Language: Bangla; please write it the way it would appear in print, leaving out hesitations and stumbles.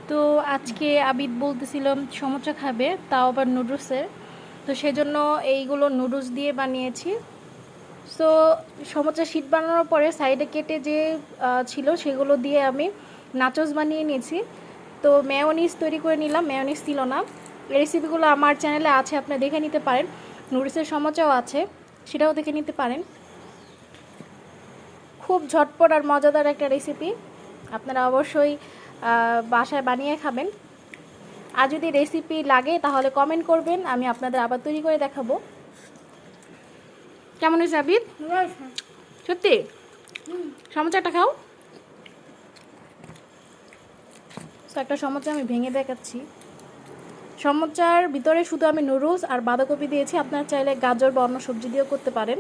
তো আজকে আবিদ বলতেছিলাম সমোসা খাবে, তাও আবার নুডলসের। তো সেজন্য এইগুলো নুডলস দিয়ে বানিয়েছি। সো সমোসা শীট বানানোর পরে সাইডে কেটে যে ছিল সেগুলো দিয়ে আমি নাচোস বানিয়ে নিয়েছি। তো মেয়োনিজ তৈরি করে নিলাম, মেয়োনিজ ছিল না। এই রেসিপিগুলো আমার চ্যানেলে আছে, আপনি দেখে নিতে পারেন। নুডলসের সমোসাও আছে, সেটাও দেখে নিতে পারেন। খুব ঝটপট আর মজাদার একটা রেসিপি, আপনারা অবশ্যই বাসায় বানিয়ে খাবেন। আর যদি রেসিপি লাগে তাহলে কমেন্ট করবেন, আমি আপনাদের আবার তৈরি করে দেখাবো। কেমন হয়েছে আবিদ? সত্যি? সমোসাটা খাও। তো একটা সমোসা আমি ভেঙে দেখাচ্ছি। সমোসার ভিতরে শুধু আমি নুডলস আর বাঁধাকপি দিয়েছি, আপনারা চাইলে গাজর বা অন্য সবজি দিয়েও করতে পারেন।